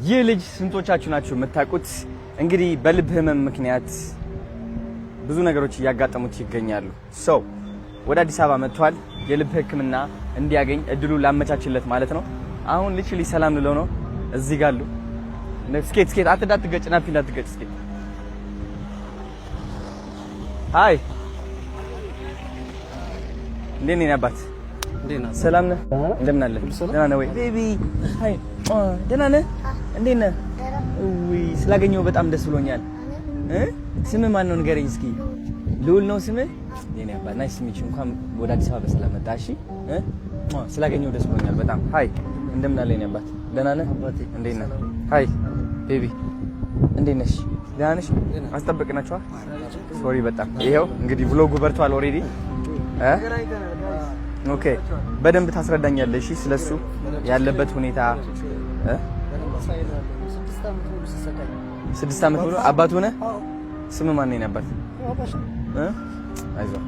ይህ ልጅ ስንቶቻችሁ ናችሁ የምታውቁት? እንግዲህ በልብ ህመም ምክንያት ብዙ ነገሮች እያጋጠሙት ይገኛሉ። ሰው ወደ አዲስ አበባ መጥቷል። የልብ ህክምና እንዲያገኝ እድሉን ላመቻችለት ማለት ነው። አሁን ልጅ ሰላም ልለው ነው። እዚህ ጋር አሉ። ስኬት አትዳትገጭ ናፊ እንዳትገጭ ስኬት ሃይ እንዴት ነህ አባት? ሰላም ነህ? እንደምን አለ? ደህና ነህ ወይ ቤቢ? ሃይ ደህና ነህ? እንዴት ነህ? ውይ ስላገኘሁ በጣም ደስ ብሎኛል። ስምህ ማን ነው ንገረኝ እስኪ። ልዑል ነው ስምህ? የኔ አባት ናይስ ሚች እንኳን ወደ አዲስ አበባ በሰላም መጣ። እሺ ስላገኘሁ ደስ ብሎኛል በጣም። ሃይ እንደምን አለ የኔ አባት? ደህና ነህ? እንዴት ነህ? ሃይ ቤቢ እንዴት ነሽ? ደህና ነሽ? አስጠበቅናችኋል። ሶሪ በጣም ይሄው እንግዲህ ብሎጉ በርቷል ኦሬዲ። ኦኬ በደንብ ታስረዳኛለሽ ስለሱ ያለበት ሁኔታ። 6 ዓመት ሙሉ አባቱ ነህ? ስም ማን ነው አባት? አይዞህ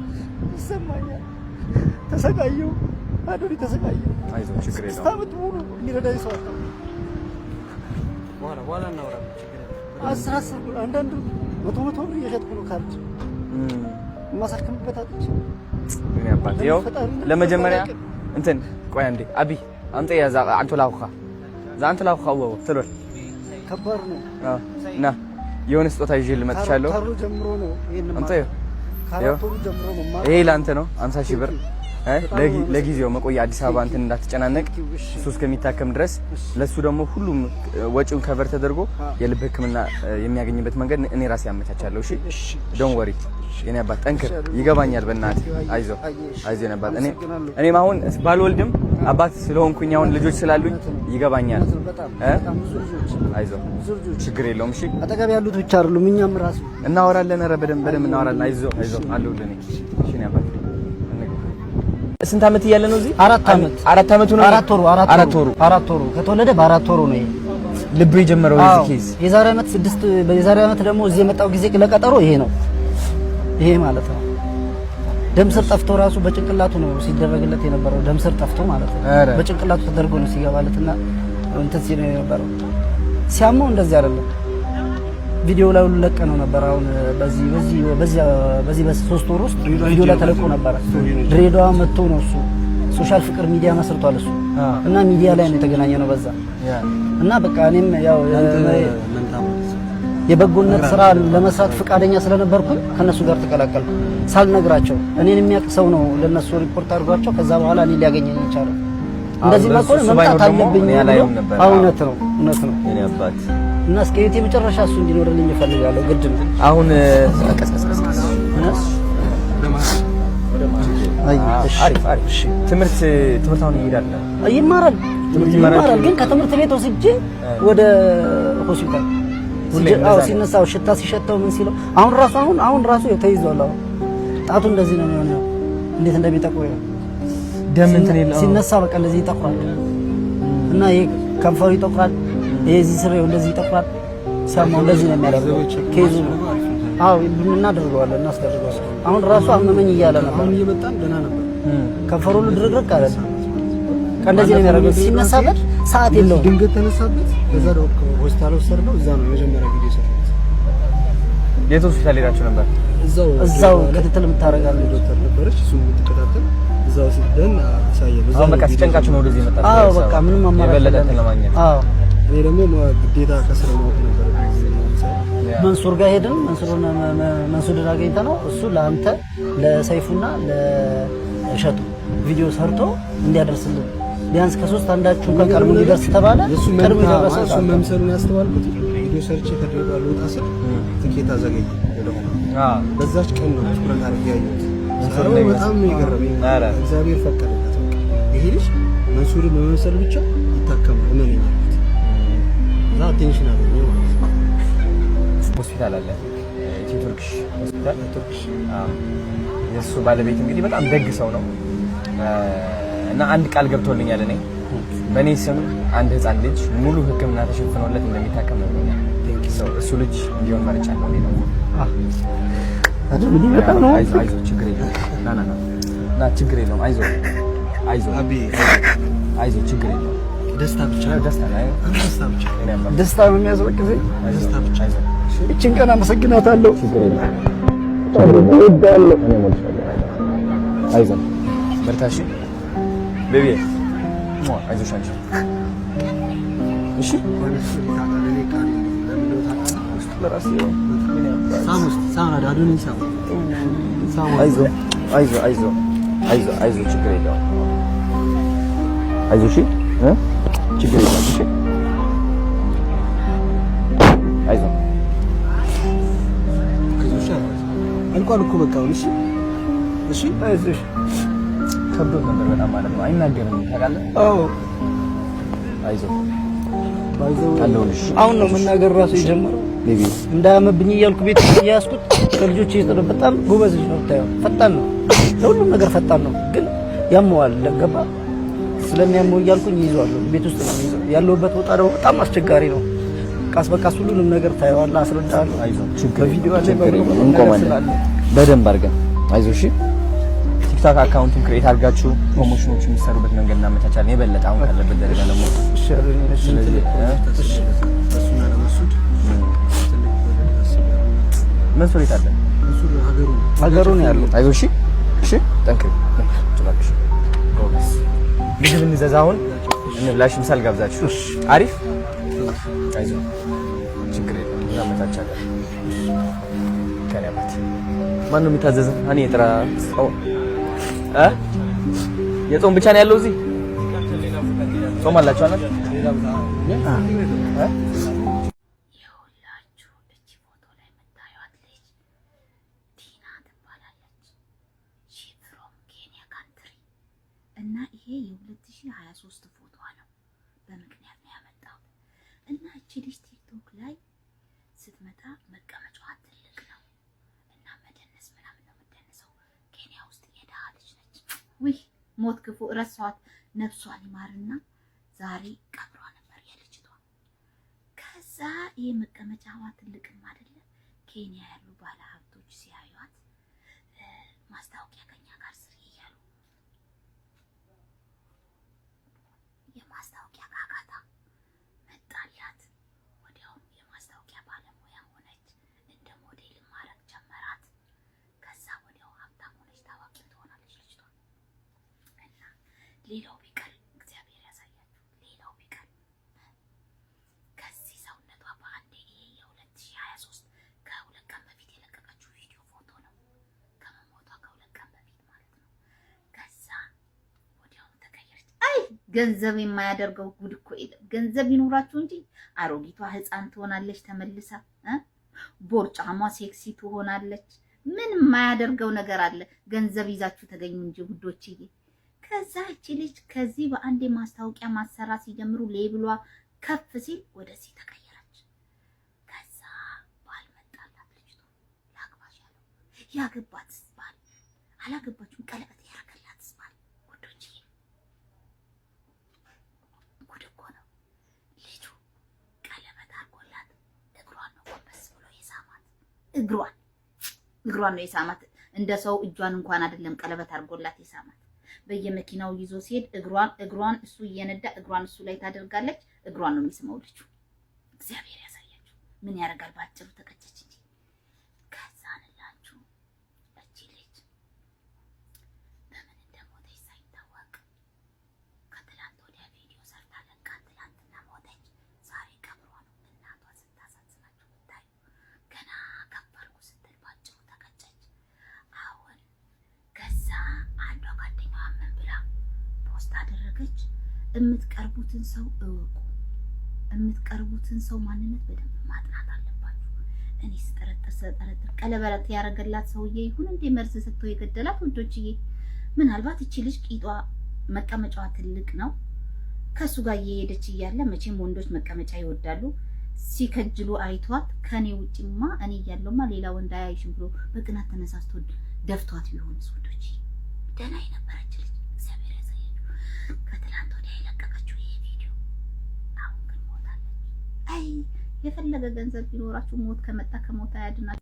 ይሰማኛል። ተሰቃየሁ አዶሪ ተሰቃየሁ። አይዞህ ችግር የለውም። 6 ዓመት ሙሉ የሚረዳኝ ሰው አጣሁ። በኋላ እናወራለን። ችግር የለውም። 10 አንዳንዱ መቶ ብር እየሸጥኩ ነው ካርድ የማሳክምበት አጥቼ። ምን አባት ይኸው ለመጀመሪያ እንትን ቆይ አንዴ አቢ አንተ ያዛ አንተ ላውካ ወው ትሎር ከባድ ነው። እና የሆነ ስጦታ ይዤ ልመጥቻለሁ። ካርሉ ጀምሮ ነው ይሄን አንተ ካርሉ ጀምሮ ነው ይሄ ላንተ ነው 50,000 ብር። ለጊዜው መቆያ አዲስ አበባ እንትን እንዳትጨናነቅ እሱ እስከሚታከም ድረስ ለሱ ደግሞ ሁሉም ወጪውን ከቨር ተደርጎ የልብ ህክምና የሚያገኝበት መንገድ እኔ ራሴ ያመቻቻለሁ። እሺ ዶንት ወሪ የኔ አባት ጠንክር። ይገባኛል በእናትህ አይዞህ የኔ አባት። እኔም አሁን ባልወልድም አባት ስለሆንኩኝ አሁን ልጆች ስላሉኝ ይገባኛል። አይዞህ ችግር የለውም። እሺ አጠገብ ያሉት ብቻ አይደሉም እኛም ራሱ እናወራለን። ኧረ በደንብ እናወራለን። አይዞህ አለሁልህ እኔ። እሺ የኔ አባት ስንት ዓመት እያለ ነው እዚህ? 4 ዓመት። 4 ዓመቱ ነው? 4 ወሩ ከተወለደ በ4 ወሩ ነው ልቡ የጀመረው እዚህ ኬዝ። የዛሬ ዓመት ደግሞ እዚህ የመጣው ጊዜ ለቀጠሮ ይሄ ነው። ይሄ ማለት ነው ደም ስር ጠፍቶ ራሱ በጭንቅላቱ ነው ሲደረግለት የነበረው። ደም ስር ጠፍቶ ማለት ነው በጭንቅላቱ ተደርጎ ነው ሲገባለትና እንትን ሲል ነው የነበረው። ሲያመው እንደዚህ አይደለም። ቪዲዮ ላይ ሁሉ ለቀነው ነበር። አሁን በዚህ በ3 ወር ውስጥ ቪዲዮ ላይ ተለቆ ነበር። ድሬዳዋ መጥቶ ነው እሱ ሶሻል ፍቅር ሚዲያ መስርቷል እሱ እና ሚዲያ ላይ ነው የተገናኘ ነው በዛ እና በቃ እኔም ያው የበጎነት ስራ ለመስራት ፈቃደኛ ስለነበርኩኝ ከነሱ ጋር ተቀላቀልኩ ሳልነግራቸው። እኔን የሚያውቅ ሰው ነው ለነሱ ሪፖርት አድርጓቸው ከዛ በኋላ እኔ ሊያገኘኝ ይቻላል። እንደዚህ መቆን መምጣት አለብኝ ነው። እውነት ነው የኔ አባት እና እስከ የቴ መጨረሻ እሱ እንዲኖርልኝ እፈልጋለሁ። ግድ ነው አሁን ቀስቀስ አሪፍ ትምህርት አሁን ይማራል ግን ከትምህርት ቤት ወስጄ ወደ ሆስፒታል ሲነሳው ሽታ ሲሸተው ምን ሲለው አሁን ራሱ ተይዟል። ጣቱ እንደዚህ ነው የሚሆነው። እንዴት እንደሚጠቁር ደም እንትን የለው ሲነሳ በቃ እንደዚህ ይጠቁራል እና ይሄ ከንፈሩ ይጠቁራል። ይሄ እዚህ ስሬው እንደዚህ ይጠቁራል። ሲያማው እንደዚህ ነው የሚያደርገው ኬዙ ነው። እናደርገዋለን። አሁን ራሱ አመመኝ እያለ ነበር። አሁን እየመጣን ደህና ነበር። ከንፈሩ ሁሉ ድርግርግ አለ። ከእንደዚህ ነው የሚያደርገው። ሲነሳበት ሰዓት የለውም። ድንገት ተነሳበት። በዛ ነው ሆስፒታል ወሰድነው። እዛ ነው የመጀመሪያ ቪዲዮ ሰራሁት። የት ሆስፒታል ሄዳችሁ ነበር? እዛው ክትትል የምታረጋለች ዶክተር ነበረች፣ እሱ የምትከታተል እዛው ሲደን አሳየን። አሁን በቃ ሲጨንቃችሁ ነው ወደዚህ የመጣችው? አዎ በቃ ምንም አማራጭ የበለጠ ለማግኘት። አዎ እኔ ደግሞ ግዴታ ከስራ ማውጣት ነበር። መንሱር ጋር ሄደን መንሱርን አገኝተነው እሱ ለአንተ ለሰይፉና ለእሸቱ ቪዲዮ ሰርቶ እንዲያደርስልን ቢያንስ ከ3 አንዳችሁ ከቀርቡ ሊደርስ ተባለ። ቀርቡ ይደርሳል። እሱ መምሰሉን ያስተዋልኩት ቪዲዮ ሰርቼ ከድሬዳዋ ልወጣ ስል ትኬት አዘገየ። በዛች ቀን ነው ትኩረት አድርጌ ያየሁት። በጣም ነው የገረመኝ። እግዚአብሔር ፈቀደለት። ይሄ ልጅ መንሱርን በመምሰል ብቻ ይታከማል ነው የሚሉት። እና አቴንሽን አገኘ ማለት ነው። ሆስፒታል አለ ቱርክሽ ሆስፒታል ቱርክሽ። የሱ ባለቤት እንግዲህ በጣም ደግ ሰው ነው እና አንድ ቃል ገብቶልኛል። እኔ በእኔ ስም አንድ ህፃን ልጅ ሙሉ ሕክምና ተሸፍኖለት እንደሚታከም ነው። እሱ ልጅ እንዲሆን መርጫለሁ ነው አይዞህ ችግር የለውም። ና ችግር የለውም። አይዞህ ችግር የለውም። ደስታ ብቻ ደስታ ነው የሚያስወቅዘኝ። ደስታ ብቻ እቺን ቀን አመሰግናታለሁ። አይዞህ በርታሽ ቤቢ አይዞሽ አንቺ እሺ አይዞህ ችግር የለውም አይዞሽ ችግር የለውም እሺ አይዞህ አልቋል እኮ በቃ እሺ እሺ አይዞሽ ከብዶት ነበር በጣም ማለት ነው አይናገርም ታውቃለህ አዎ አይዞህ አለሁልሽ አሁን ነው መናገር ራሱ የጀመረው ቤቢ እንዳያመብኝ እያልኩ ቤት እያስኩት ከልጆች እየተረ በጣም ጎበዝ ልጅ ነው ታየው ፈጣን ነው ለሁሉም ነገር ፈጣን ነው ግን ያመዋል ለገባ ስለሚያመው እያልኩኝ ይዟለሁ ቤት ውስጥ ነው ይዟል ያለውበት ቦታ ደግሞ በጣም አስቸጋሪ ነው ቃስ በቃስ ሁሉንም ነገር ታየዋለህ አስረዳለሁ አይዞህ ችግር ቪዲዮ አለ እንቆማለን በደንብ አድርገን አይዞህ እሺ ቲክቶክ አካውንቱን ክሬት አድርጋችሁ ፕሮሞሽኖች የሚሰሩበት መንገድ እናመቻቻለን የበለጠ አሁን ካለበት ደረጃ ደግሞ ስለዚህ መንሱር የት አለ መንሱር ሀገሩ ነው ያለው አይዞህ እሺ እሺ ጠንክር ትላክሽ ጎበዝ ምግብ እንዘዝ አሁን እንብላሽ ምሳል ጋብዛችሁ አሪፍ አይዞህ ችግር የለም እናመቻቻለን ከነባት ማን ነው የሚታዘዘው እኔ የጥራ የጾም ብቻ ነው ያለው እዚህ ጾም አላችሁ አይደል ይኸውላችሁ እቺ ፎቶ ላይ የምታዩት ልጅ ቲና ትባላለች ሺ ፍሮም ኬንያ ካንትሪ እና ይሄ የ2023 ፎቶ ነው በምክንያት ነው ያመጣሁት እና እቺ ልጅ ቲክቶክ ላይ ስትመጣ መቀመጫዋ ትልቅ ነው እና መደነስ ምናምን ነው የምትደንሰው ኬንያ ውስጥ የደሃ ልጅ ነች ውይ ሞት ክፉ ረሷት ነፍሷን ይማርና ዛሬ ቀብሯ ነበር የልጅቷ ከዛ ይሄ መቀመጫዋ ትልቅም አይደለም ኬንያ ያሉ ባለ ሀብቶች ሲያዩት ማስታወቂያ ከኛ ጋር ስሪ እያሉ የማስታወቂያ ጋጋታ መጣላት ወዲያው የማስታወቂያ ባለሙያ ሆነች እንደ ሞዴል ማረግ ጀመራት ከዛ ወዲያው ሀብታም ሆነች ታዋቂ ትሆናለች ልጅቷ እና ሌላው ቢቀር እግዚአብሔር ያሳያችሁ ሌላው ቢቀር ከዚህ ሰውነቷ በአንዴ ይሄ የ2023 ከሁለት ቀን በፊት የለቀቀችው ቪዲዮ ፎቶ ነው ከመሞቷ ከሁለት ቀን በፊት ማለት ነው ከዛ ወዲያው ተቀየረች አይ ገንዘብ የማያደርገው ጉድ እኮ የለም ገንዘብ ይኖራችሁ እንጂ አሮጊቷ ህፃን ትሆናለች ተመልሳ ቦርጫሟ ሴክሲ ትሆናለች ምን የማያደርገው ነገር አለ ገንዘብ ይዛችሁ ተገኙ እንጂ ጉዶችዬ ከዛ እቺ ልጅ ከዚህ በአንዴ ማስታወቂያ ማሰራ ሲጀምሩ ሌብሏ ከፍ ሲል ወደዚህ ተቀየረች ከዛ ባል መጣላት ልጅቱ ላግባሽ ያለው ያገባት ባል አላገባችም ቀለበት ያረገላት ባል ጉዶችዬ ጉድ እኮ ነው ልጁ ቀለበት አርጎላት እግሯን ነው ጎንበስ ብሎ የሳማት እግሯን ነው የሳማት እንደ ሰው እጇን እንኳን አይደለም ቀለበት አርጎላት የሳማት በየመኪናው ይዞ ሲሄድ እግሯን እሱ እየነዳ እግሯን እሱ ላይ ታደርጋለች እግሯን ነው የሚስመው ልጁ እግዚአብሔር ያሳያችሁ ምን ያደርጋል ባጭሩ ተቀጨች እንጂ ከዛ እንላችሁ እቺ ልጅ በምን እንደሞተች ሳይታወቅ ከትላንት ወዲያ ቪዲዮ ሰርታ ለቃ ትላንትና ሞተች ዛሬ ቀብሯ ነው እናቷ ስታሳዝናችሁ ብታዩ ገና ከበርኩ ስትል ባጭሩ ተቀጨች አሁን ከዛ አንዷ ጓደኛዋ ምን ብላ ፖስት አደረገች የምትቀርቡትን ሰው እወቁ የምትቀርቡትን ሰው ማንነት በደንብ ማጥናት አለባችሁ እኔ ስጠረጥር ቀለበት ያረገላት ሰውዬ ይሁን እንደ መርዝ ሰጥቶ የገደላት ወንዶችዬ ምናልባት እቺ ልጅ ቂጧ መቀመጫዋ ትልቅ ነው ከሱ ጋር እየሄደች እያለ መቼም ወንዶች መቀመጫ ይወዳሉ ሲከጅሉ አይቷት ከኔ ውጪማ እኔ እያለውማ ሌላ ወንድ አያይሽም ብሎ በቅናት ተነሳስቶ ደፍቷት ቢሆንስ ወንዶች ደህና የነበረች ልጅ እግዚአብሔር ያሳያችሁ ከትላንት ወዲያ የለቀቀችው ይሄ ቪዲዮ አሁን ግን ሞታለች አይ የፈለገ ገንዘብ ቢኖራችሁ ሞት ከመጣ ከሞት አያድናችሁ